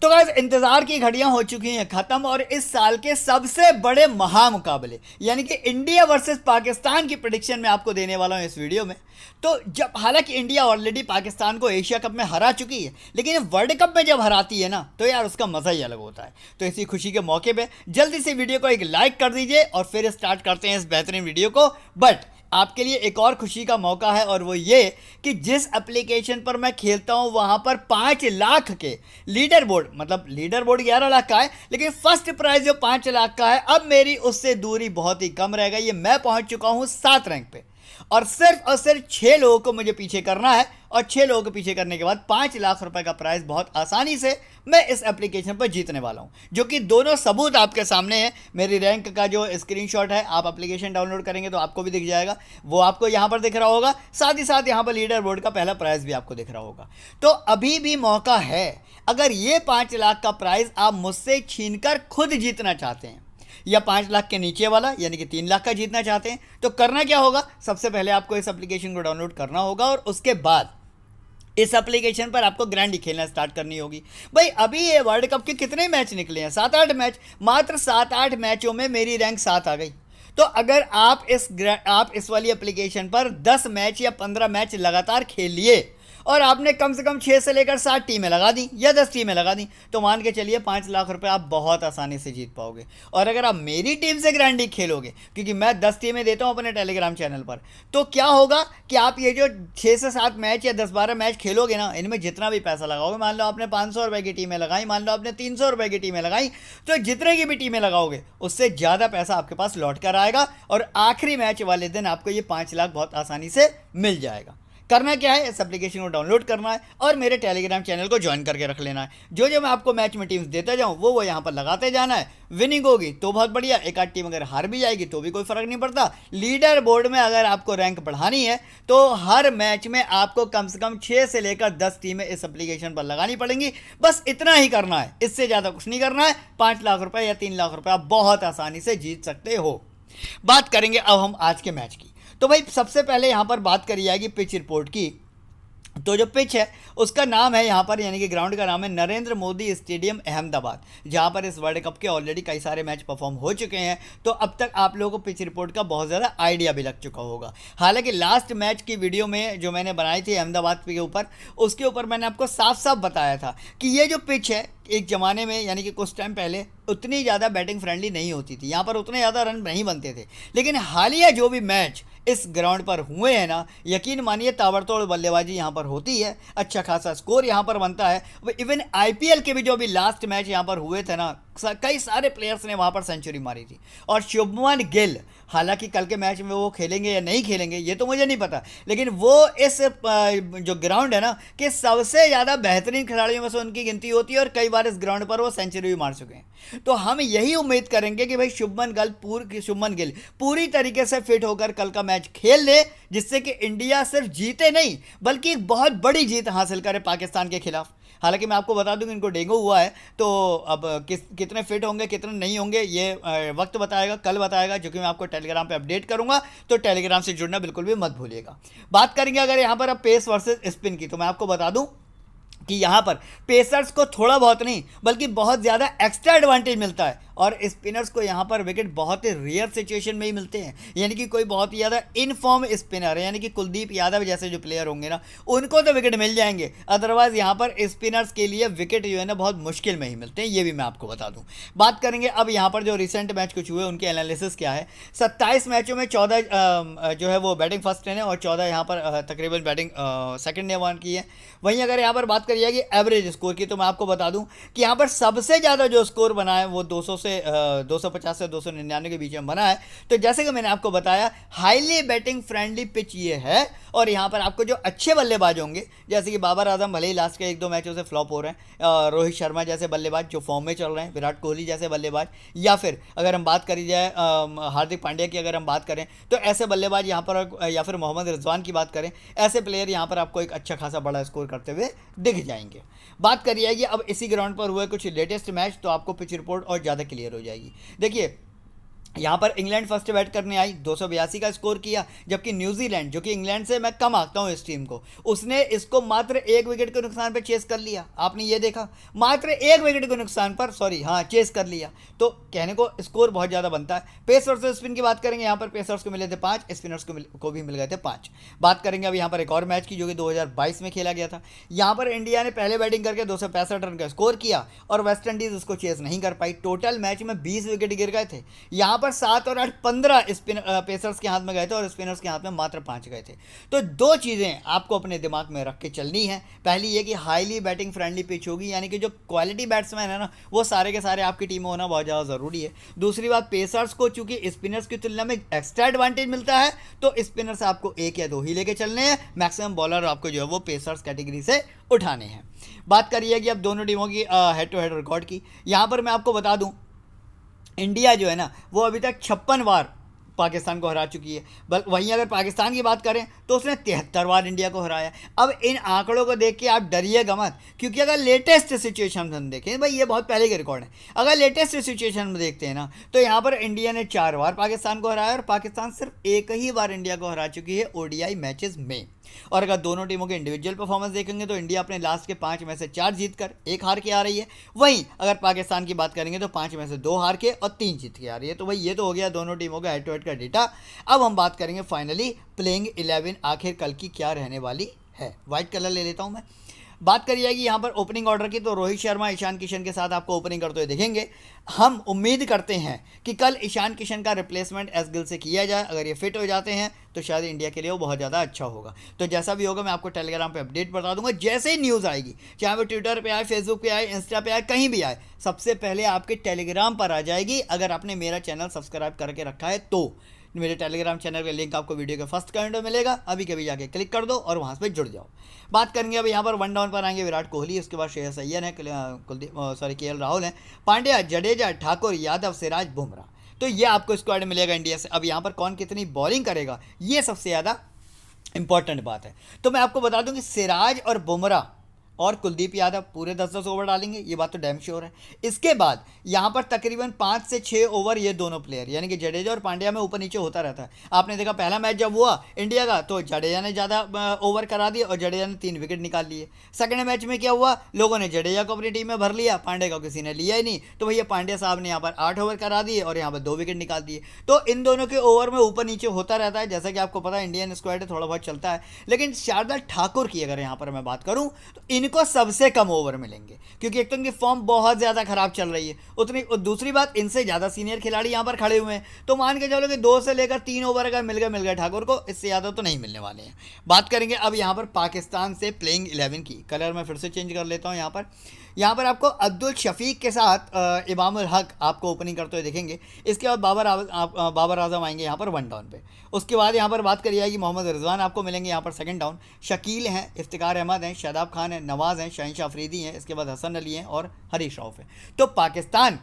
तो गाइस इंतजार की घड़ियां हो चुकी हैं खत्म और इस साल के सबसे बड़े महामुकाबले यानी कि इंडिया वर्सेस पाकिस्तान की प्रेडिक्शन मैं आपको देने वाला हूं इस वीडियो में। तो जब हालांकि इंडिया ऑलरेडी पाकिस्तान को एशिया कप में हरा चुकी है, लेकिन ये वर्ल्ड कप में जब हराती है ना तो यार उसका मजा ही अलग होता है। तो इसी खुशी के मौके पे जल्दी से वीडियो को एक लाइक कर दीजिए और फिर स्टार्ट करते हैं इस बेहतरीन वीडियो को। बट आपके लिए एक और खुशी का मौका है और वो ये कि जिस एप्लीकेशन पर मैं खेलता हूँ वहाँ पर 5 लाख के लीडर बोर्ड, मतलब लीडर बोर्ड 11 लाख का है लेकिन फर्स्ट प्राइज जो 5 लाख का है, अब मेरी उससे दूरी बहुत ही कम रह गई है। मैं पहुँच चुका हूँ 7 रैंक पे और सिर्फ 6 लोगों को मुझे पीछे करना है और 6 लोगों को पीछे करने के बाद 5 लाख रुपए का प्राइज बहुत आसानी से मैं इस एप्लीकेशन पर जीतने वाला हूं, जो कि दोनों सबूत आपके सामने है। मेरी रैंक का जो स्क्रीनशॉट है, आप एप्लीकेशन डाउनलोड करेंगे तो आपको भी दिख जाएगा, वो आपको यहां पर दिख रहा होगा। साथ ही साथ यहां पर लीडर बोर्ड का पहला प्राइज भी आपको दिख रहा होगा। तो अभी भी मौका है, अगर ये 5 लाख का प्राइज आप मुझसे छीनकर खुद जीतना चाहते हैं या 5 लाख के नीचे वाला यानी कि 3 लाख का जीतना चाहते हैं, तो करना क्या होगा। सबसे पहले आपको इस एप्लीकेशन को डाउनलोड करना होगा और उसके बाद इस एप्लीकेशन पर आपको ग्रैंड खेलना स्टार्ट करनी होगी। भाई अभी ये वर्ल्ड कप के कितने मैच निकले हैं, 7-8 मैच, मात्र 7-8 मैचों में मेरी रैंक 7 आ गई। तो अगर आप इस वाली एप्लीकेशन पर 10 मैच या 15 मैच लगातार खेल लिए और आपने कम से कम 6 से लेकर 7 टीमें लगा दी या 10 टीमें लगा दी, तो मान के चलिए 5 लाख रुपए आप बहुत आसानी से जीत पाओगे। और अगर आप मेरी टीम से ग्रैंड लीग खेलोगे, क्योंकि मैं 10 टीमें देता हूं अपने टेलीग्राम चैनल पर, तो क्या होगा कि आप ये जो 6 से 7 मैच या 10-12 मैच खेलोगे ना, इनमें जितना भी पैसा लगाओगे, मान लो आपने 500 रुपए की टीमें लगाई, मान लो आपने 300 रुपए की टीमें लगाई, तो जितने की भी टीमें लगाओगे उससे ज़्यादा पैसा आपके पास लौट कर आएगा और आखिरी मैच वाले दिन आपको ये 5 लाख बहुत आसानी से मिल जाएगा। करना क्या है, इस एप्लीकेशन को डाउनलोड करना है और मेरे टेलीग्राम चैनल को ज्वाइन करके रख लेना है। जो जो मैं आपको मैच में टीम्स देता जाऊँ वो यहाँ पर लगाते जाना है। विनिंग होगी तो बहुत बढ़िया, एक आध टीम अगर हार भी जाएगी तो भी कोई फ़र्क नहीं पड़ता। लीडर बोर्ड में अगर आपको रैंक बढ़ानी है तो हर मैच में आपको कम से कम 6 से लेकर 10 टीमें इस एप्लीकेशन पर लगानी पड़ेंगी। बस इतना ही करना है, इससे ज़्यादा कुछ नहीं करना है। 5 लाख रुपये या 3 लाख रुपये आप बहुत आसानी से जीत सकते हो। बात करेंगे अब हम आज के मैच की। तो भाई सबसे पहले यहाँ पर बात करी जाएगी पिच रिपोर्ट की। तो जो पिच है उसका नाम है यहाँ पर, यानी कि ग्राउंड का नाम है नरेंद्र मोदी स्टेडियम अहमदाबाद, जहाँ पर इस वर्ल्ड कप के ऑलरेडी कई सारे मैच परफॉर्म हो चुके हैं। तो अब तक आप लोगों को पिच रिपोर्ट का बहुत ज़्यादा आइडिया भी लग चुका होगा। हालांकि लास्ट मैच की वीडियो में जो मैंने बनाई थी अहमदाबाद के ऊपर, उसके ऊपर मैंने आपको साफ साफ बताया था कि ये जो पिच है एक ज़माने में यानी कि कुछ टाइम पहले उतनी ज़्यादा बैटिंग फ्रेंडली नहीं होती थी, यहाँ पर उतने ज़्यादा रन नहीं बनते थे। लेकिन हालिया जो भी मैच इस ग्राउंड पर हुए हैं ना, यकीन मानिए ताबड़तोड़ बल्लेबाजी यहाँ पर होती है, अच्छा खासा स्कोर यहाँ पर बनता है। इवन आईपीएल के भी जो भी लास्ट मैच यहाँ पर हुए थे ना, कई सारे प्लेयर्स ने वहाँ पर सेंचुरी मारी थी। और शुभमन गिल, हालांकि कल के मैच में वो खेलेंगे या नहीं खेलेंगे ये तो मुझे नहीं पता, लेकिन वो इस जो ग्राउंड है ना कि सबसे ज़्यादा बेहतरीन खिलाड़ियों में से उनकी गिनती होती है और कई बार इस ग्राउंड पर वो सेंचुरी भी मार चुके हैं। तो हम यही उम्मीद करेंगे कि भाई शुभमन गिल पूरी तरीके से फिट होकर कल का मैच खेल ले, जिससे कि इंडिया सिर्फ जीते नहीं बल्कि एक बहुत बड़ी जीत हासिल करे पाकिस्तान के खिलाफ। हालांकि मैं आपको बता दूं कि इनको डेंगू हुआ है, तो अब कितने फिट होंगे कितने नहीं होंगे ये वक्त बताएगा, कल बताएगा, जो कि मैं आपको टेलीग्राम पे अपडेट करूंगा। तो टेलीग्राम से जुड़ना बिल्कुल भी मत भूलिएगा। बात करेंगे अगर यहाँ पर अब पेस वर्सेस स्पिन की, तो मैं आपको बता दूं कि यहाँ पर पेसर्स को थोड़ा बहुत नहीं बल्कि बहुत ज़्यादा एक्स्ट्रा एडवांटेज मिलता है और स्पिनर्स को यहाँ पर विकेट बहुत ही रेयर सिचुएशन में ही मिलते हैं। यानी कि कोई बहुत ही ज़्यादा इनफॉर्म स्पिनर है, यानी कि कुलदीप यादव जैसे जो प्लेयर होंगे ना, उनको तो विकेट मिल जाएंगे, अदरवाइज यहाँ पर स्पिनर्स के लिए विकेट जो है ना बहुत मुश्किल में ही मिलते हैं, ये भी मैं आपको बता दूँ। बात करेंगे अब यहाँ पर जो रिसेंट मैच कुछ हुए उनके एनालिसिस क्या है। 27 मैचों में 14 जो है वो बैटिंग फर्स्ट ने और 14 यहाँ पर तकरीबन बैटिंग सेकेंड ने वन की है। वहीं अगर यहाँ पर बात करी जाएगी एवरेज स्कोर की, तो मैं आपको बता दूं कि यहाँ पर सबसे ज़्यादा जो स्कोर बना है वो 250 से 299 के बीच में बना है। तो जैसे कि मैंने आपको बताया हाईली बैटिंग फ्रेंडली पिच ये है और यहाँ पर आपको जो अच्छे बल्लेबाज होंगे, जैसे कि बाबर आजम भले ही लास्ट के 1-2 मैचों से फ्लॉप हो रहे हैं, रोहित शर्मा जैसे बल्लेबाज जो फॉर्म में चल रहे हैं, विराट कोहली जैसे बल्लेबाज, या फिर अगर हम बात करी जाए हार्दिक पांड्या की अगर हम बात करें तो ऐसे बल्लेबाज यहाँ पर, या फिर मोहम्मद रिजवान की बात करें, ऐसे प्लेयर यहाँ पर आपको एक अच्छा खासा बड़ा स्कोर करते हुए दिख जाएंगे। बात करी जाएगी अब इसी ग्राउंड पर हुए कुछ लेटेस्ट मैच, तो आपको पिच रिपोर्ट और ज़्यादा क्लियर हो जाएगी। देखिए यहाँ पर इंग्लैंड फर्स्ट बैट करने आई, 282 का स्कोर किया, जबकि न्यूजीलैंड, जो कि इंग्लैंड से मैं कम आंकता हूँ इस टीम को, उसने इसको मात्र 1 विकेट के नुकसान पर चेस कर लिया। आपने ये देखा, मात्र 1 विकेट के नुकसान पर, सॉरी हाँ, चेस कर लिया। तो कहने को स्कोर बहुत ज़्यादा बनता है। पेस वर्सेस स्पिन की बात करेंगे, यहाँ पर पेसर्स को मिले थे 5, स्पिनर्स को भी मिल गए थे 5। बात करेंगे अब यहाँ पर एक और मैच की, जो कि 2022 में खेला गया था। यहाँ पर इंडिया ने पहले बैटिंग करके 265 रन का स्कोर किया और वेस्ट इंडीज उसको चेस नहीं कर पाई। टोटल मैच में 20 विकेट गिर गए थे। यहाँ पर 7 और 8 15 पेसर्स के हाथ में गए थे और स्पिनर्स के हाथ में मात्र 5 गए थे। तो दो चीज़ें आपको अपने दिमाग में रख के चलनी है। पहली ये कि हाईली बैटिंग फ्रेंडली पिच होगी, यानी कि जो क्वालिटी बैट्समैन है ना, वो सारे के सारे आपकी टीम में होना बहुत ज़्यादा ज़रूरी है। दूसरी बात, पेसर्स को चूंकि स्पिनर्स की तुलना में एक्स्ट्रा एडवांटेज मिलता है, तो स्पिनर्स आपको 1 या 2 ही लेके चलने हैं। मैक्सिमम बॉलर आपको जो है वो पेसर्स कैटेगरी से उठाने हैं। बात करिए कि अब दोनों टीमों की हेड टू हेड रिकॉर्ड की। यहाँ पर मैं आपको बता दूं, इंडिया जो है ना, वो अभी तक 56 बार पाकिस्तान को हरा चुकी है। वहीं अगर पाकिस्तान की बात करें तो उसने 73 बार इंडिया को हराया। अब इन आंकड़ों को देख के आप डरिएगा मत, क्योंकि अगर लेटेस्ट सिचुएशन हम देखें, भाई ये बहुत पहले के रिकॉर्ड है, अगर लेटेस्ट सिचुएशन में देखते हैं ना, तो यहाँ पर इंडिया ने 4 बार पाकिस्तान को हराया और पाकिस्तान सिर्फ 1 ही बार इंडिया को हरा चुकी है ओडीआई मैचेस में। और अगर दोनों टीमों के इंडिविजुअल परफॉर्मेंस देखेंगे तो इंडिया अपने लास्ट के 5 में से 4 जीत कर 1 हार के आ रही है। वहीं अगर पाकिस्तान की बात करेंगे तो 5 में से 2 हार के और 3 जीत के आ रही है। तो भाई ये तो हो गया दोनों टीमों का हेड टू हेड का डेटा। अब हम बात करेंगे फाइनली प्लेइंग 11 आखिर कल की क्या रहने वाली है। व्हाइट कलर ले लेता हूँ मैं। बात करी जाएगी यहाँ पर ओपनिंग ऑर्डर की, तो रोहित शर्मा ईशान किशन के साथ आपको ओपनिंग करते हुए देखेंगे। हम उम्मीद करते हैं कि कल ईशान किशन का रिप्लेसमेंट एस गिल से किया जाए। अगर ये फिट हो जाते हैं तो शायद इंडिया के लिए वो बहुत ज़्यादा अच्छा होगा। तो जैसा भी होगा मैं आपको टेलीग्राम पे अपडेट बता दूंगा। जैसे ही न्यूज़ आएगी, चाहे वो ट्विटर पे आए, फेसबुक पे आए, इंस्टा पे आए, कहीं भी आए, सबसे पहले आपके टेलीग्राम पर आ जाएगी। अगर आपने मेरा चैनल सब्सक्राइब करके रखा है तो मेरे टेलीग्राम चैनल का लिंक आपको वीडियो के फर्स्ट कमेंट में मिलेगा। अभी कभी जाके क्लिक कर दो और वहाँ से जुड़ जाओ। बात करेंगे अब यहाँ पर वन डाउन पर आएंगे विराट कोहली, उसके बाद श्रेयस अय्यर है, केएल राहुल है, पांड्या, जडेजा, ठाकुर, यादव, सिराज, बुमराह। तो ये आपको स्क्वाड मिलेगा इंडिया से। अब यहाँ पर कौन कितनी बॉलिंग करेगा, ये सबसे ज़्यादा इंपॉर्टेंट बात है। तो मैं आपको बता दूं कि सिराज और बुमराह और कुलदीप यादव पूरे 10-10 ओवर डालेंगे, ये बात तो डैम श्योर है। इसके बाद यहाँ पर तकरीबन 5 से 6 ओवर ये दोनों प्लेयर यानी कि जडेजा और पांड्या में ऊपर नीचे होता रहता है। आपने देखा पहला मैच जब हुआ इंडिया का, तो जडेजा ने ज़्यादा ओवर करा दिए और जडेजा ने 3 विकेट निकाल लिए। सेकंड मैच में क्या हुआ, लोगों ने जडेजा को अपनी टीम में भर लिया, पांड्या को किसी ने लिया ही नहीं। तो भैया पांड्या साहब ने यहाँ पर 8 ओवर करा दिए और यहाँ पर 2 विकेट निकाल दिए। तो इन दोनों के ओवर में ऊपर नीचे होता रहता है, जैसा कि आपको पता है इंडियन स्क्वाड थोड़ा बहुत चलता है। लेकिन शारदा ठाकुर की अगर यहाँ पर मैं बात करूँ तो इनको सबसे कम ओवर मिलेंगे, क्योंकि एक तो इनकी फॉर्म बहुत ज़्यादा खराब चल रही है उतनी, और दूसरी बात इनसे ज़्यादा सीनियर खिलाड़ी यहाँ पर खड़े हुए हैं। तो मान के चलो कि 2 से लेकर 3 ओवर अगर मिल गए ठाकुर को, इससे ज़्यादा तो नहीं मिलने वाले हैं। बात करेंगे अब यहाँ पर पाकिस्तान से प्लेइंग 11 की। कलर मैं फिर से चेंज कर लेता हूँ। यहाँ पर आपको अब्दुल शफीक के साथ इमामुल हक आपको ओपनिंग करते हुए देखेंगे। इसके बाद बाबर आजम आएंगे यहाँ पर वन डाउन पे। उसके बाद यहाँ पर बात करी जाएगी मोहम्मद रिजवान आपको मिलेंगे यहाँ पर सेकंड डाउन। शकील हैं, इफ्तिकार अहमद हैं, शादाब खान हैं, नवाज़ हैं, शाहिन अफरीदी हैं, इसके बाद हसन अली हैं और हरीश रऊफ हैं। तो पाकिस्तान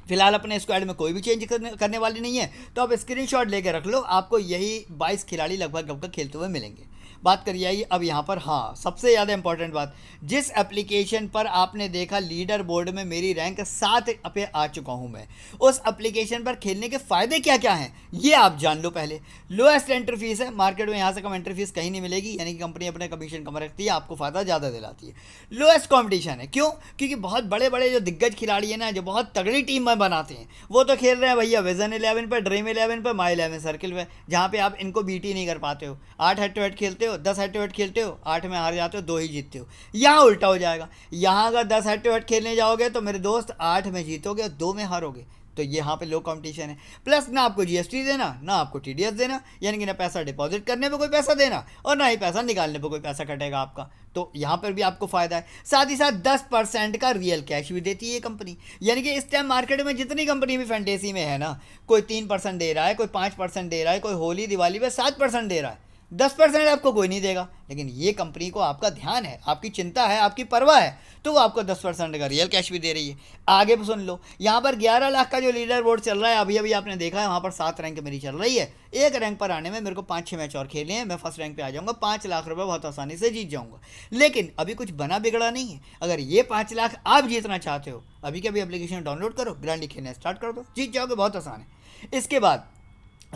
फिलहाल अपने स्क्वाड में कोई भी चेंज करने वाली नहीं है। तो आप स्क्रीनशॉट लेके रख लो, आपको यही 22 खिलाड़ी लगभग खेलते हुए मिलेंगे। बात करी जाएगी अब यहाँ पर, हाँ सबसे ज़्यादा इंपॉर्टेंट बात, जिस एप्लीकेशन पर आपने देखा लीडर बोर्ड में मेरी रैंक 7 पे आ चुका हूँ मैं, उस एप्लीकेशन पर खेलने के फ़ायदे क्या क्या हैं ये आप जान लो। पहले लोएस्ट एंट्री फीस है, मार्केट में यहाँ से कम एंट्री फीस कहीं नहीं मिलेगी, यानी कि कंपनी अपने कमीशन कम रखती है, आपको फ़ायदा ज़्यादा दिलाती है। लोएस्ट कॉम्पिटिशन है, क्यों? क्योंकि बहुत बड़े बड़े जो दिग्गज खिलाड़ी हैं ना, जो बहुत तगड़ी टीम में बनाते हैं, वो तो खेल रहे हैं भैया विजन 11 पर, ड्रीम 11 पर, माई 11 सर्किल पर, जहाँ पे आप इनको बीट ही नहीं कर पाते हो। 8 हेड टू हेड खेलते हो, 10 हेड टू हेड खेलते हो, 8 में हार जाते हो, 2 ही जीतते हो। यहाँ उल्टा हो जाएगा, यहाँ अगर 10 हेड टू हेड खेलने जाओगे तो मेरे दोस्त 8 में जीतोगे और 2 में हारोगे। तो यहाँ पे लो कंपटीशन है। प्लस ना आपको जीएसटी देना, ना आपको टीडीएस देना, यानी कि ना पैसा डिपॉजिट करने पे कोई पैसा देना और ना ही पैसा निकालने पे कोई पैसा कटेगा आपका। तो यहाँ पर भी आपको फ़ायदा है। साथ ही साथ 10% का रियल कैश भी देती है ये कंपनी, यानी कि इस टाइम मार्केट में जितनी कंपनी भी फैंटेसी में है ना, कोई 3% दे रहा है, कोई 5% दे रहा है, कोई होली दिवाली पे 7% दे रहा है, 10% आपको कोई नहीं देगा। लेकिन ये कंपनी को आपका ध्यान है, आपकी चिंता है, आपकी परवाह है, तो वो आपको 10% का रियल कैश भी दे रही है। आगे भी सुन लो, यहाँ पर 11 लाख का जो लीडर बोर्ड चल रहा है, अभी अभी आपने देखा है वहाँ पर 7 रैंक मेरी चल रही है। एक रैंक पर आने में मेरे को 5-6 मैच और खेलने हैं, मैं फर्स्ट रैंक पे आ जाऊंगा, 5 लाख रुपए बहुत आसानी से जीत जाऊंगा। लेकिन अभी कुछ बना बिगड़ा नहीं है। अगर ये 5 लाख आप जीतना चाहते हो, अभी के अभी एप्लीकेशन डाउनलोड करो, ग्रैंडी खेलना स्टार्ट कर दो, जीत जाओगे, बहुत आसान है। इसके बाद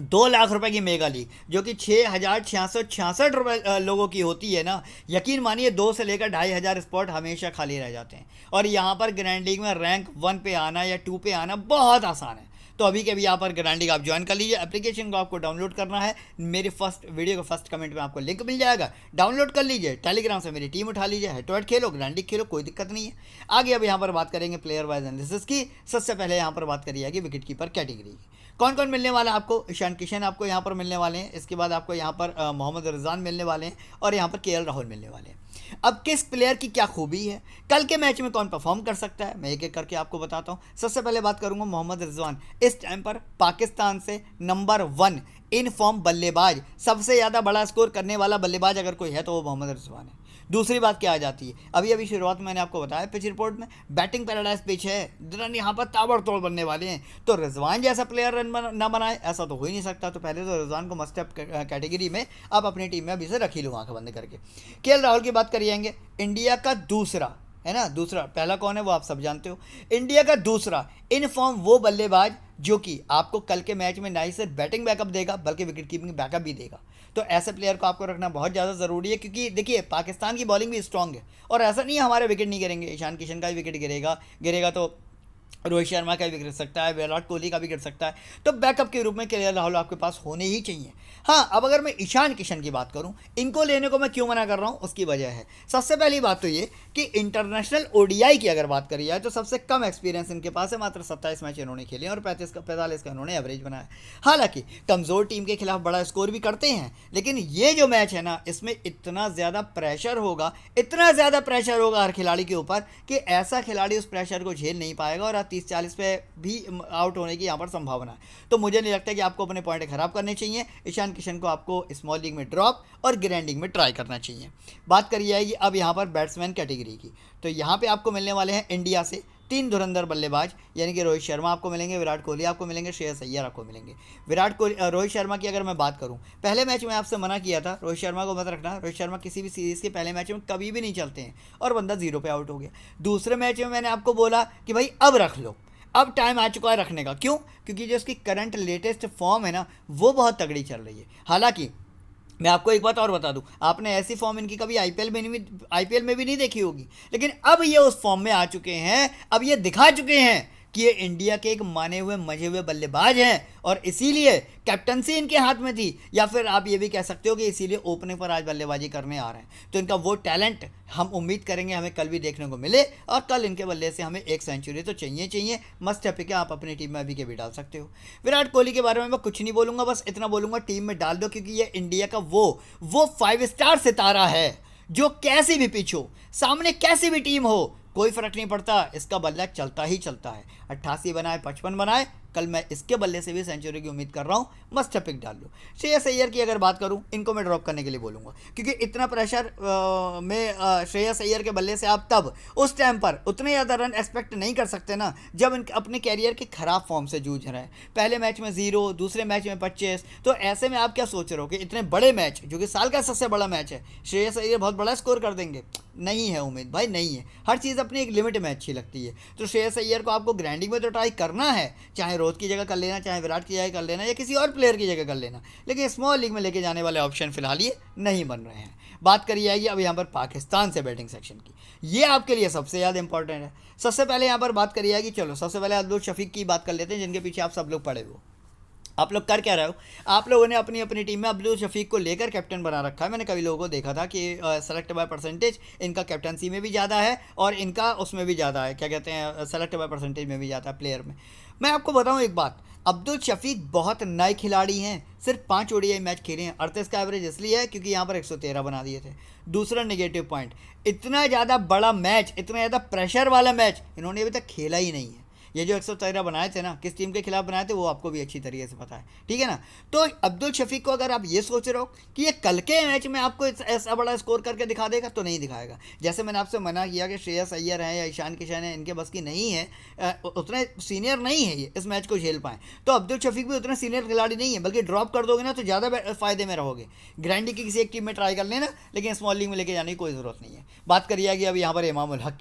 2 लाख रुपए की मेगा लीग, जो कि 6,666 रुपये लोगों की होती है ना, यकीन मानिए 2 से लेकर 2,500 स्पॉट हमेशा खाली रह जाते हैं। और यहाँ पर ग्रैंड लीग में रैंक 1 पे आना या 2 पे आना बहुत आसान है। तो अभी के अभी यहाँ पर ग्रैंड लीग आप ज्वाइन कर लीजिए। एप्लीकेशन को आपको डाउनलोड करना है, मेरे फर्स्ट वीडियो के फर्स्ट कमेंट में आपको लिंक मिल जाएगा, डाउनलोड कर लीजिए। टेलीग्राम से मेरी टीम उठा लीजिए, head to head Khelo, grand league खेलो, कोई दिक्कत नहीं है। आगे अब यहाँ पर बात करेंगे प्लेयर वाइज एनालिसिस की। सबसे पहले यहाँ पर बात करी जाएगी विकेट कीपर कैटेगरी की। कौन कौन मिलने वाला है आपको? ईशान किशन आपको यहाँ पर मिलने वाले हैं, इसके बाद आपको यहाँ पर मोहम्मद रिजवान मिलने वाले हैं, और यहाँ पर केएल राहुल मिलने वाले हैं। अब किस प्लेयर की क्या खूबी है, कल के मैच में कौन परफॉर्म कर सकता है, मैं एक एक करके आपको बताता हूँ। सबसे पहले बात करूँगा मोहम्मद रिजवान, इस टाइम पर पाकिस्तान से नंबर 1 इन फॉर्म बल्लेबाज, सबसे ज़्यादा बड़ा स्कोर करने वाला बल्लेबाज अगर कोई है तो वो मोहम्मद रिजवान है। दूसरी बात क्या आ जाती है, अभी अभी शुरुआत में मैंने आपको बताया पिच रिपोर्ट में, बैटिंग पैराडाइज पिच है, रन यहाँ पर ताबड़तोड़ बनने वाले हैं। तो रिजवान जैसा प्लेयर रन ना बनाए ऐसा तो हो ही नहीं सकता। तो पहले तो रिजवान को मस्ट अप कैटेगरी में आप अपनी टीम में अभी से रख ही लो आंखें बंद करके। केएल राहुल की बात करिएंगे, इंडिया का दूसरा है ना, दूसरा, पहला कौन है वो आप सब जानते हो। इंडिया का दूसरा इन फॉर्म वो बल्लेबाज जो कि आपको कल के मैच में ना ही सिर्फ बैटिंग बैकअप देगा बल्कि विकेट कीपिंग बैकअप भी देगा। तो ऐसे प्लेयर को आपको रखना बहुत ज़्यादा ज़रूरी है, क्योंकि देखिए पाकिस्तान की बॉलिंग भी स्ट्रांग है, और ऐसा नहीं है हमारे विकेट नहीं गिरेंगे। ईशान किशन का भी विकेट गिरेगा तो रोहित शर्मा का भी गिर सकता है, विराट कोहली का भी गिर सकता है। तो बैकअप के रूप में केएल राहुल आपके पास होने ही चाहिए। हाँ, अब अगर मैं ईशान किशन की बात करूं, इनको लेने को मैं क्यों मना कर रहा हूं, उसकी वजह है। सबसे पहली बात तो ये कि इंटरनेशनल ओडीआई की अगर बात करी जाए तो सबसे कम एक्सपीरियंस इनके पास है, मात्र 27 मैच इन्होंने खेले और 45 का इन्होंने एवरेज बनाया। हालांकि कमज़ोर टीम के खिलाफ बड़ा स्कोर भी करते हैं, लेकिन ये जो मैच है ना, इसमें इतना ज़्यादा प्रेशर होगा हर खिलाड़ी के ऊपर कि ऐसा खिलाड़ी उस प्रेशर को झेल नहीं पाएगा, और 30-40 पे भी आउट होने की यहाँ पर संभावना है। तो मुझे नहीं लगता कि आपको अपने पॉइंट खराब करने चाहिए। ईशान किशन को आपको स्मॉल लीग में ड्रॉप और ग्रैंड लीग में ट्राई करना चाहिए। बात करी जाएगी अब यहाँ पर बैट्समैन कैटेगरी की, तो यहाँ पे आपको मिलने वाले हैं इंडिया से 3 धुरंधर बल्लेबाज, यानी कि रोहित शर्मा आपको मिलेंगे, विराट कोहली आपको मिलेंगे, श्रेयस अय्यर आपको मिलेंगे। रोहित शर्मा की अगर मैं बात करूं, पहले मैच में आपसे मना किया था रोहित शर्मा को मत रखना। रोहित शर्मा किसी भी सीरीज़ के पहले मैच में कभी भी नहीं चलते हैं, और बंदा 0 पे आउट हो गया। दूसरे मैच में मैंने आपको बोला कि भाई अब रख लो, अब टाइम आ चुका है रखने का। क्यों? क्योंकि जो उसकी करंट लेटेस्ट फॉर्म है ना, वो बहुत तगड़ी चल रही है। हालांकि मैं आपको एक बात और बता दूं, आपने ऐसी फॉर्म इनकी कभी आईपीएल में भी नहीं देखी होगी, लेकिन अब ये उस फॉर्म में आ चुके हैं, अब ये दिखा चुके हैं कि ये इंडिया के एक माने हुए मजे हुए बल्लेबाज हैं, और इसीलिए कैप्टनसी इनके हाथ में थी, या फिर आप ये भी कह सकते हो कि इसीलिए ओपनिंग पर आज बल्लेबाजी करने आ रहे हैं। तो इनका वो टैलेंट हम उम्मीद करेंगे हमें कल भी देखने को मिले, और कल इनके बल्ले से हमें 1 सेंचुरी तो चाहिए। मस्ट है पिक, आप अपनी टीम में अभी के भी डाल सकते हो। विराट कोहली के बारे में मैं कुछ नहीं बोलूँगा, बस इतना बोलूँगा टीम में डाल दो, क्योंकि ये इंडिया का वो 5 स्टार सितारा है जो कैसी भी पिच हो, सामने कैसी भी टीम हो, कोई फर्क नहीं पड़ता, इसका बल्ला चलता ही चलता है। 88 बनाए, 55 बनाए, कल मैं इसके बल्ले से भी सेंचुरी की उम्मीद कर रहा हूँ। मस्ट पिक डाल लो। श्रेयस अय्यर की अगर बात करूँ, इनको मैं ड्रॉप करने के लिए बोलूँगा, क्योंकि इतना प्रेशर में श्रेयस अय्यर के बल्ले से आप तब उस टाइम पर उतने ज़्यादा रन एक्सपेक्ट नहीं कर सकते ना, जब इन अपने कैरियर के ख़राब फॉर्म से जूझ रहे हैं। पहले मैच में 0, दूसरे मैच में 25, तो ऐसे में आप क्या सोच रहे हो कि इतने बड़े मैच, जो कि साल का सबसे बड़ा मैच है, श्रेयस अय्यर बहुत बड़ा स्कोर कर देंगे? नहीं है उम्मीद भाई, नहीं है। हर चीज़ अपनी एक लिमिट में अच्छी लगती है। तो श्रेयस अय्यर को आपको ग्रैंडिंग में तो ट्राई करना है, चाहे रोहित की जगह कर लेना, चाहे विराट की जगह कर लेना, या किसी और प्लेयर की जगह कर लेना, लेकिन स्मॉल लीग में लेके जाने वाले ऑप्शन फिलहाल ये नहीं बन रहे हैं। बात करी जाएगी अब यहाँ पर पाकिस्तान से बैटिंग सेक्शन की, ये आपके लिए सबसे ज़्यादा इंपॉर्टेंट है। सबसे पहले यहाँ पर बात करी जाएगी, चलो सबसे पहले अब्दुल शफीक की बात कर लेते हैं, जिनके पीछे आप सब लोग पड़े हो। आप लोग कर क्या रहे हो? आप लोगों ने अपनी अपनी टीम में अब्दुल शफीक को लेकर कैप्टन बना रखा है। मैंने कई लोगों को देखा था कि सेलेक्ट बाय परसेंटेज इनका कैप्टनसी में भी ज़्यादा है, और इनका उसमें भी ज़्यादा है, क्या कहते हैं, सेलेक्ट बाय परसेंटेज में भी ज़्यादा है प्लेयर में। मैं आपको बताऊं एक बात, अब्दुल शफीक बहुत नए खिलाड़ी हैं, सिर्फ 5 ओडीआई मैच खेले हैं। 38 का एवरेज इसलिए है क्योंकि यहाँ पर 113 बना दिए थे। दूसरा नेगेटिव पॉइंट, इतना ज़्यादा बड़ा मैच, इतना ज़्यादा प्रेशर वाला मैच इन्होंने अभी तक खेला ही नहीं है। ये जो 113 बनाए थे ना, किस टीम के खिलाफ बनाए थे वो आपको भी अच्छी तरीके से पता है, ठीक है ना। तो अब्दुल शफीक को अगर आप ये सोच रहे हो कि ये कल के मैच में आपको ऐसा बड़ा स्कोर करके दिखा देगा, तो नहीं दिखाएगा। जैसे मैंने आपसे मना किया कि श्रेयस अय्यर हैं या ईशान किशन है, इनके बस की नहीं है, उतने सीनियर नहीं है ये इस मैच को झेल पाए। तो अब्दुल शफीक भी उतने सीनियर खिलाड़ी नहीं है, बल्कि ड्रॉप कर दोगे ना तो ज़्यादा फायदे में रहोगे। ग्रैंडी की किसी एक टीम में ट्राई कर लेना, लेकिन स्मॉल लीग में लेके जाने की कोई ज़रूरत नहीं है। बात करिए कि अब यहाँ पर इमामुल हक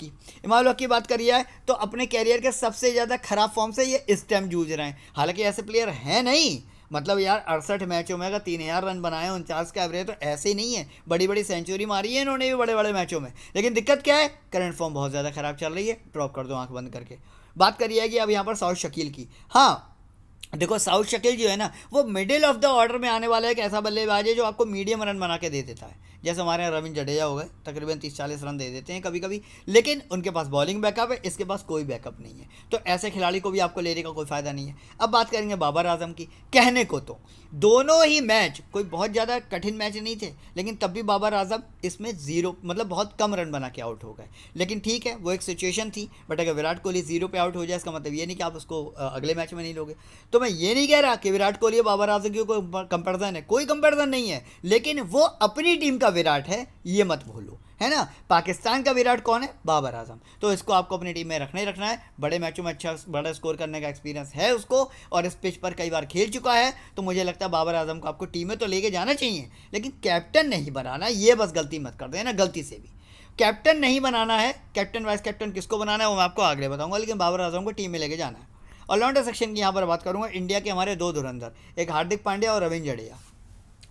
की बात करिए तो अपने कैरियर के सबसे ज़्यादा खराब फॉर्म से ये इस टाइम जूझ रहे हैं। हालांकि ऐसे प्लेयर हैं नहीं, मतलब यार 68 मैचों में अगर 3000 रन बनाए, 49 का एवरेज, तो ऐसे ही नहीं है, बड़ी बड़ी सेंचुरी मारी है इन्होंने भी बड़े बड़े मैचों में। लेकिन दिक्कत क्या है, करंट फॉर्म बहुत ज़्यादा खराब चल रही है। ड्रॉप कर दो आंख बंद करके। बात करिए कि अब यहाँ पर साउथ शकील की। हाँ देखो, साउथ शकील जो है ना, वो मिडिल ऑफ द ऑर्डर में आने वाला एक ऐसा बल्लेबाज है जो आपको मीडियम रन बना के दे देता है। जैसे हमारे यहाँ रविंद्र जडेजा हो गए, तकरीबन 30-40 रन दे देते हैं कभी कभी, लेकिन उनके पास बॉलिंग बैकअप है, इसके पास कोई बैकअप नहीं है। तो ऐसे खिलाड़ी को भी आपको लेने का कोई फ़ायदा नहीं है। अब बात करेंगे बाबर आजम की। कहने को तो दोनों ही मैच कोई बहुत ज़्यादा कठिन मैच नहीं थे, लेकिन तब भी बाबर आजम इसमें ज़ीरो, मतलब बहुत कम रन बना के आउट हो गए। लेकिन ठीक है, वो एक सिचुएशन थी। बट अगर विराट कोहली 0 पे आउट हो जाए, इसका मतलब ये नहीं कि आप उसको अगले मैच में नहीं लोगे। तो मैं ये नहीं कह रहा कि विराट कोहली और बाबर आजम की कोई कंपैरिजन है, कोई कंपैरिजन नहीं है, लेकिन वो अपनी टीम का विराट है, ये मत भूलो, है ना। पाकिस्तान का विराट कौन है? बाबर आजम। तो इसको आपको अपनी टीम में रखना ही रखना है। बड़े मैचों में अच्छा बड़ा स्कोर करने का एक्सपीरियंस है उसको, और इस पिच पर कई बार खेल चुका है। तो मुझे लगता है बाबर आजम को आपको टीम में तो लेके जाना चाहिए, लेकिन कैप्टन नहीं बनाना, ये बस गलती मत कर देना, गलती से भी। कैप्टन नहीं बनाना है, कैप्टन वाइस कैप्टन किसको बनाना है वो मैं आपको आगे बताऊंगा, लेकिन बाबर आजम को टीम में लेके जाना है। ऑलराउंडर सेक्शन की यहाँ पर बात करूँगा। इंडिया के हमारे 2 धुरंधर, एक हार्दिक पांड्या और रविंद्र जडेजा।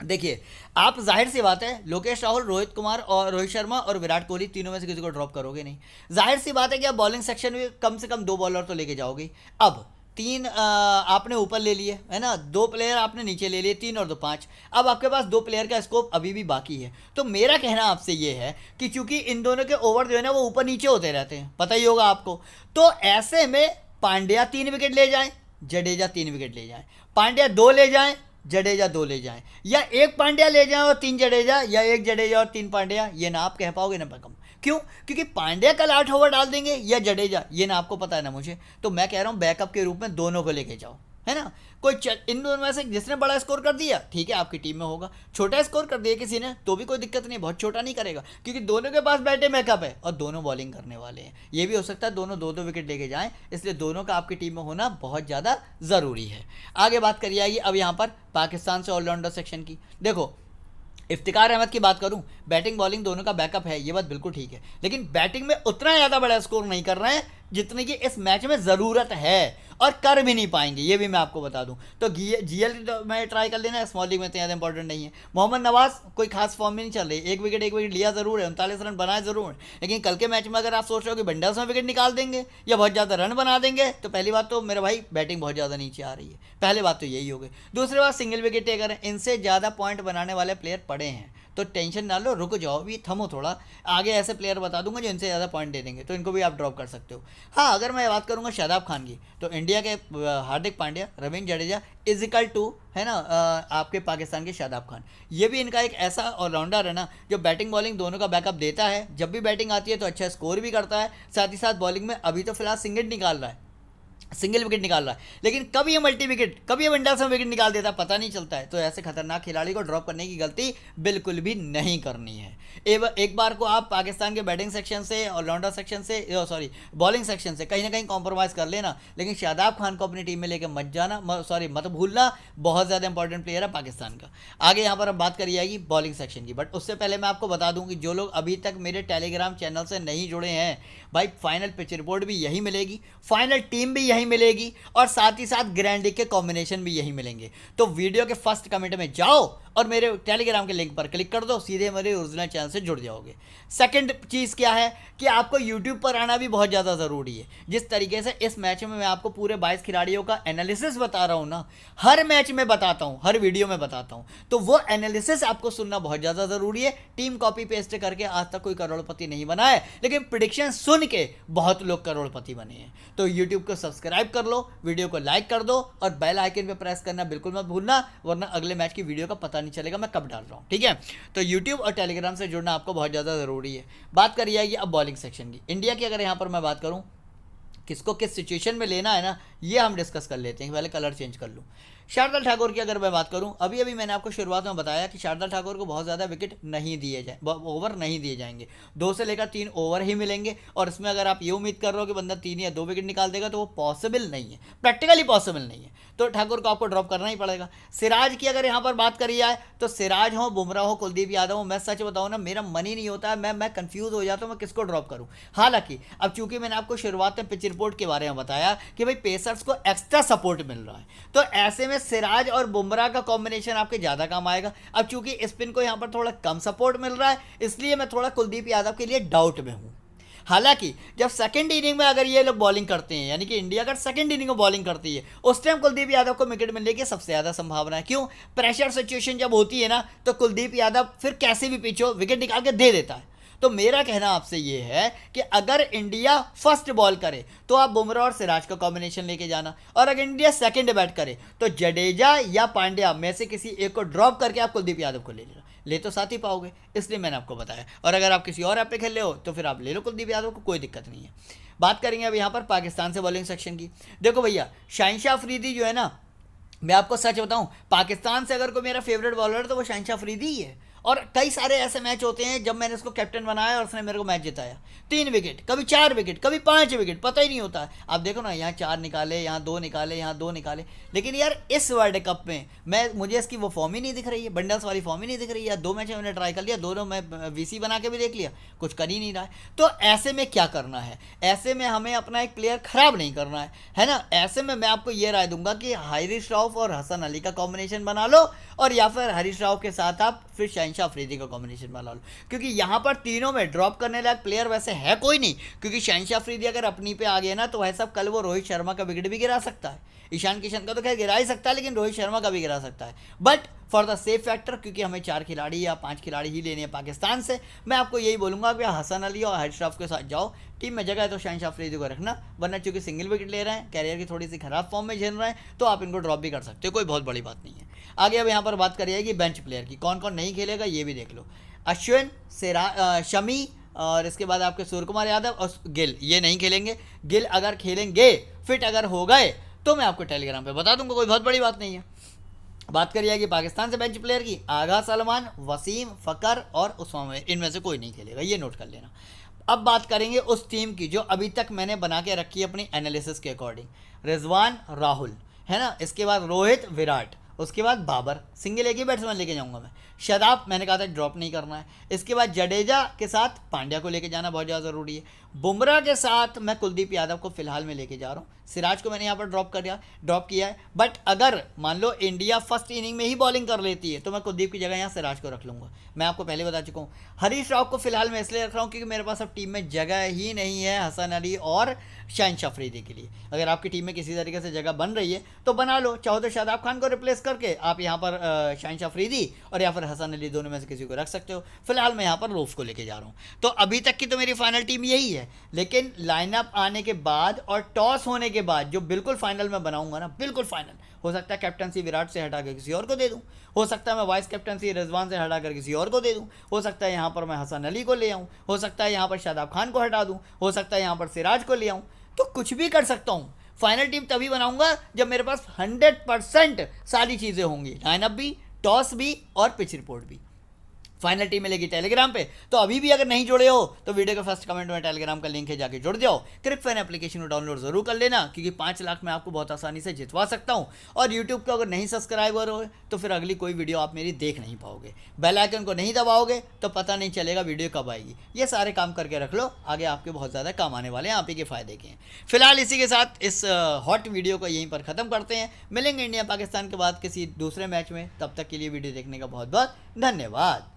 देखिए, आप जाहिर सी बात है लोकेश राहुल, रोहित कुमार और रोहित शर्मा और विराट कोहली, तीनों में से किसी को ड्रॉप करोगे नहीं। जाहिर सी बात है कि आप बॉलिंग सेक्शन में कम से कम 2 बॉलर तो लेके जाओगे। अब 3 आपने ऊपर ले लिए, है ना, 2 प्लेयर आपने नीचे ले लिए, 3 और 2 5। अब आपके पास 2 प्लेयर का स्कोप अभी भी बाकी है। तो मेरा कहना आपसे ये है कि चूंकि इन दोनों के ओवर जो है ना वो ऊपर नीचे होते रहते हैं, पता ही होगा आपको। तो ऐसे में पांड्या 3 विकेट ले जाएं, जडेजा 3 विकेट ले जाएं, पांड्या 2 ले जाएं, जडेजा 2 ले जाएं, या 1 पांड्या ले जाएं और 3 जडेजा, या 1 जडेजा और 3 पांड्या। ये ना आप कह पाओगे ना कम। क्यों? क्योंकि पांड्या कल 8 ओवर डाल देंगे या जडेजा, ये ना आपको पता है ना मुझे। तो मैं कह रहा हूँ बैकअप के रूप में दोनों को लेके जाओ, है ना। कोई इन दोनों में से जिसने बड़ा स्कोर कर दिया ठीक है आपकी टीम में होगा, छोटा स्कोर कर दिया किसी ने तो भी कोई दिक्कत नहीं, बहुत छोटा नहीं करेगा, क्योंकि दोनों के पास बैटे बैकअप है और दोनों बॉलिंग करने वाले हैं। ये भी हो सकता है दोनों 2-2 विकेट लेके जाएं, इसलिए दोनों का आपकी टीम में होना बहुत ज़्यादा ज़रूरी है। आगे बात करिए आइए अब यहाँ पर पाकिस्तान से ऑलराउंडर सेक्शन की। देखो, इफ्तिकार अहमद की बात करूं, बैटिंग बॉलिंग दोनों का बैकअप है, ये बात बिल्कुल ठीक है, लेकिन बैटिंग में उतना ज़्यादा बड़ा स्कोर नहीं कर रहे हैं जितने की इस मैच में ज़रूरत है, और कर भी नहीं पाएंगे, ये भी मैं आपको बता दूं। तो जीएल में ट्राई कर लेना, स्मॉल लीग में तो ज़्यादा इंपॉर्टेंट नहीं है। मोहम्मद नवाज कोई खास फॉर्म में नहीं चल रही, एक विकेट लिया ज़रूर है, 39 रन बनाए ज़रूर है, लेकिन कल के मैच में अगर आप सोच रहे हो कि बंडल्स में विकेट निकाल देंगे या बहुत ज़्यादा रन बना देंगे, तो पहली बात तो मेरे भाई बैटिंग बहुत ज़्यादा नीचे आ रही है, पहले बात तो यही हो गई। दूसरी बात, सिंगल विकेट टेकर है, इनसे ज़्यादा पॉइंट बनाने वाले प्लेयर पड़े हैं, तो टेंशन ना लो, रुक जाओ, भी थमो थोड़ा, आगे ऐसे प्लेयर बता दूंगा जो इनसे ज़्यादा पॉइंट दे देंगे, तो इनको भी आप ड्रॉप कर सकते हो। हाँ, अगर मैं बात करूंगा शादाब खान की, तो इंडिया के हार्दिक पांड्या, रविंद्र जडेजा इजिकल टू, है ना, आपके पाकिस्तान के शादाब खान। ये भी इनका एक ऐसा ऑलराउंडर है ना जो बैटिंग बॉलिंग दोनों का बैकअप देता है, जब भी बैटिंग आती है तो अच्छा स्कोर भी करता है, साथ ही साथ बॉलिंग में अभी तो फिलहाल सिंगल विकेट निकाल रहा है, लेकिन कब ये मल्टी विकेट, कब ये विंडल्स में विकेट निकाल देता है पता नहीं चलता है। तो ऐसे खतरनाक खिलाड़ी को ड्रॉप करने की गलती बिल्कुल भी नहीं करनी है। एक बार को आप पाकिस्तान के बैटिंग सेक्शन से, ऑलराउंडर सेक्शन से, बॉलिंग सेक्शन से कहीं ना कहीं कॉम्प्रोमाइज़ कर लेना, लेकिन शादाब खान को अपनी टीम में लेकर मत भूलना, बहुत ज़्यादा इंपॉर्टेंट प्लेयर है पाकिस्तान का। आगे यहाँ पर अब बात करी जाएगी बॉलिंग सेक्शन की, बट उससे पहले मैं आपको बता दूँ कि जो लोग अभी तक मेरे टेलीग्राम चैनल से नहीं जुड़े हैं भाई, फाइनल पिच रिपोर्ट भी यही मिलेगी, फाइनल टीम भी यही मिलेगी, और साथ ही साथ ग्रैंडी के कॉम्बिनेशन भी यही मिलेंगे। तो वीडियो के फर्स्ट कमेंट में जाओ और मेरे टेलीग्राम के लिंक पर क्लिक कर दो, सीधे मेरे ओरिजिनल चैनल से जुड़ जाओगे। सेकंड चीज़ क्या है कि आपको यूट्यूब पर आना भी बहुत ज़्यादा ज़रूरी है। जिस तरीके से इस मैच में मैं आपको पूरे 22 खिलाड़ियों का एनालिसिस बता रहा हूँ ना, हर मैच में बताता हूँ, हर वीडियो में बताता हूँ, तो वो एनालिसिस आपको सुनना बहुत ज़्यादा ज़रूरी है। टीम कॉपी पेस्ट करके आज तक कोई करोड़पति नहीं बना है, लेकिन प्रेडिक्शन सुन के बहुत लोग करोड़पति बने हैं। तो यूट्यूब को सब्सक्राइब कर लो, वीडियो को लाइक कर दो, और बेल आइकन पे प्रेस करना बिल्कुल मत भूलना, वरना अगले मैच की वीडियो का पता नहीं चलेगा मैं कब डाल रहा हूँ, ठीक है। तो यूट्यूब और टेलीग्राम से जुड़ना आपको बहुत ज़्यादा ज़रूरी है। बात करिए अब बॉलिंग सेक्शन की। इंडिया की अगर यहाँ पर मैं बात करूँ, किसको किस सिचुएशन में लेना है ना, ये हम डिस्कस कर लेते हैं। पहले कलर चेंज कर लूँ। शार्दुल ठाकुर की अगर मैं बात करूं, अभी अभी मैंने आपको शुरुआत में बताया कि शार्दुल ठाकुर को बहुत ज़्यादा विकेट नहीं दिए जाए, ओवर नहीं दिए जाएंगे, 2 से लेकर 3 ओवर ही मिलेंगे। और इसमें अगर आप ये उम्मीद कर रहे हो कि बंदा 3 या 2 विकेट निकाल देगा तो वो पॉसिबल नहीं है, प्रैक्टिकली पॉसिबल नहीं है। तो ठाकुर को आपको ड्रॉप करना ही पड़ेगा। सिराज की अगर यहाँ पर बात करी जाए तो सिराज हो, बुमराह हो, कुलदीप यादव हो, मैं सच बताऊँ ना, मेरा मन ही नहीं होता है, मैं कंफ्यूज हो जाता हूँ मैं किसको ड्रॉप करूँ। हालांकि अब चूंकि मैंने आपको शुरुआत में पिच रिपोर्ट के बारे में बताया कि भाई पेसर्स को एक्स्ट्रा सपोर्ट मिल रहा है, तो ऐसे में सिराज और बुमराह का कॉम्बिनेशन आपके ज़्यादा काम आएगा। अब चूंकि स्पिन को यहाँ पर थोड़ा कम सपोर्ट मिल रहा है, इसलिए मैं थोड़ा कुलदीप यादव के लिए डाउट में हूँ। हालांकि जब सेकंड इनिंग में अगर ये लोग बॉलिंग करते हैं, यानी कि इंडिया अगर सेकंड इनिंग में बॉलिंग करती है, उस टाइम कुलदीप यादव को विकेट मिलने की सबसे ज़्यादा संभावना है। क्यों? प्रेशर सिचुएशन जब होती है ना, तो कुलदीप यादव फिर कैसे भी पीछे विकेट निकाल के दे देता है। तो मेरा कहना आपसे ये है कि अगर इंडिया फर्स्ट बॉल करे तो आप बुमराह और सिराज का कॉम्बिनेशन लेके जाना, और अगर इंडिया सेकंड बैट करे तो जडेजा या पांड्या में से किसी एक को ड्रॉप करके आप कुलदीप यादव को ले लेना। ले तो साथ ही पाओगे, इसलिए मैंने आपको बताया। और अगर आप किसी और ऐप पे खेल रहे हो तो फिर आप ले लो कुलदीप यादव को, कोई दिक्कत नहीं है। बात करेंगे अब यहाँ पर पाकिस्तान से बॉलिंग सेक्शन की। देखो भैया, शाहिनशाह अफरीदी जो है ना, मैं आपको सच बताऊं, पाकिस्तान से अगर कोई मेरा फेवरेट बॉलर है तो वो शाहिनशाह अफरीदी ही है। और कई सारे ऐसे मैच होते हैं जब मैंने इसको कैप्टन बनाया और उसने मेरे को मैच जिताया। 3 विकेट, कभी 4 विकेट, कभी 5 विकेट, पता ही नहीं होता। आप देखो ना, यहाँ 4 निकाले, यहाँ 2 निकाले, यहाँ 2 निकाले। लेकिन यार इस वर्ल्ड कप में मुझे इसकी वो फॉर्म ही नहीं दिख रही है, बंडल्स वाली फॉर्म ही नहीं दिख रही है। 2 मैच मैंने ट्राई कर लिया, दोनों में वीसी बना के भी देख लिया, कुछ कर ही नहीं रहा है। तो ऐसे में क्या करना है? ऐसे में हमें अपना एक प्लेयर खराब नहीं करना है ना। ऐसे में मैं आपको ये राय दूंगा कि हरीश राव और हसन अली का कॉम्बिनेशन बना लो, और या फिर हरीश राव के साथ आप फिर शाहिनशाह अफरीदी का कॉम्बिनेशन बना लो। क्योंकि यहाँ पर तीनों में ड्रॉप करने लायक प्लेयर वैसे है कोई नहीं, क्योंकि शाहिनशाह अफरीदी अगर अपनी पे आ गया ना तो वह सब कल वो रोहित शर्मा का विकेट भी गिरा सकता है। ईशान किशन का तो खैर गिरा ही सकता है, लेकिन रोहित शर्मा का भी गिरा सकता है। But for the safe factor, क्योंकि हमें 4 खिलाड़ी या 5 खिलाड़ी ही लेने हैं पाकिस्तान से, मैं आपको यही बोलूँगा कि हसन अली और हरीश राव के साथ जाओ। टीम में जगह है तो शाहिनशाह अफरीदी को रखना, वरना चूंकि सिंगल विकेट ले रहे हैं, कैरियर की थोड़ी सी खराब फॉर्म में झेल रहे हैं, तो आप इनको ड्रॉप भी कर सकते हो, कोई बहुत बड़ी बात नहीं है। आगे अब यहाँ पर बात करिए कि बेंच प्लेयर की, कौन कौन नहीं खेलेगा ये भी देख लो। अश्विन, शमी, और इसके बाद आपके सूर्य कुमार यादव और गिल, ये नहीं खेलेंगे। गिल अगर खेलेंगे, फिट अगर हो गए, तो मैं आपको टेलीग्राम पे बता दूंगा, कोई बहुत बड़ी बात नहीं है। बात करिए कि पाकिस्तान से बेंच प्लेयर की, आगा सलमान, वसीम, फ़कर और उस्मान, इनमें से कोई नहीं खेलेगा, ये नोट कर लेना। अब बात करेंगे उस टीम की जो अभी तक मैंने बना के रखी है अपनी एनालिसिस के अकॉर्डिंग। रिजवान, राहुल, है ना, इसके बाद रोहित, विराट, उसके बाद बाबर, सिंगल एक ही बैट्समैन लेके जाऊंगा मैं। शादाब मैंने कहा था ड्रॉप नहीं करना है। इसके बाद जडेजा के साथ पांड्या को लेके जाना बहुत ज़्यादा ज़रूरी है। बुमराह के साथ मैं कुलदीप यादव को फिलहाल में लेके जा रहा हूँ। सिराज को मैंने यहाँ पर ड्रॉप किया है। बट अगर मान लो इंडिया फर्स्ट इनिंग में ही बॉलिंग कर लेती है तो मैं कुलदीप की जगह यहाँ सिराज को रख लूँगा। मैं आपको पहले बता चुका हूँ। हरीश राव को फिलहाल मैं इसलिए रख रहा हूँ क्योंकि मेरे पास अब टीम में जगह ही नहीं है हसन अली और शाहिनशाह अफरीदी के लिए। अगर आपकी टीम में किसी तरीके से जगह बन रही है तो बना लो, चाहो तो शादाब खान को रिप्लेस करके आप यहाँ पर शाहिनशाह अफरीदी और या फिर हसन अली, दोनों में से किसी को रख सकते हो। फिलहाल मैं यहाँ पर रऊफ को लेके जा रहा हूँ। तो अभी तक की तो मेरी फाइनल टीम यही है, लेकिन लाइनअप आने के बाद और टॉस होने के बाद जो बिल्कुल फाइनल में बनाऊंगा ना, बिल्कुल फाइनल, हो सकता है कैप्टनसी विराट से हटा कर किसी और को दे दूं, हो सकता है मैं वाइस कैप्टनसी रिजवान से हटा कर किसी और को दे दूं, हो सकता है यहाँ पर मैं हसन अली को ले आऊँ, हो सकता है यहाँ पर शादाब खान को हटा दूँ, हो सकता है यहाँ पर सिराज को ले आऊँ, तो कुछ भी कर सकता हूँ। फाइनल टीम तभी बनाऊंगा जब मेरे पास 100% सारी चीज़ें होंगी, लाइनअप भी, टॉस भी और पिच रिपोर्ट भी। फाइनल टीम मिलेगी टेलीग्राम पे। तो अभी भी अगर नहीं जुड़े हो तो वीडियो के फर्स्ट कमेंट में टेलीग्राम का लिंक है, जाके जुड़ जाओ। क्रिकफैन एप्लीकेशन को डाउनलोड जरूर कर लेना, क्योंकि 5 लाख में आपको बहुत आसानी से जितवा सकता हूं। और यूट्यूब को अगर नहीं सब्सक्राइबर हो तो फिर अगली कोई वीडियो आप मेरी देख नहीं पाओगे। बेल आइकन को नहीं दबाओगे तो पता नहीं चलेगा वीडियो कब आएगी। ये सारे काम करके रख लो, आगे आपके बहुत ज़्यादा काम आने वाले हैं, आप ही के फायदे के हैं। फिलहाल इसी के साथ इस हॉट वीडियो को यहीं पर ख़त्म करते हैं। मिलेंगे इंडिया पाकिस्तान के बाद किसी दूसरे मैच में, तब तक के लिए वीडियो देखने का बहुत बहुत धन्यवाद।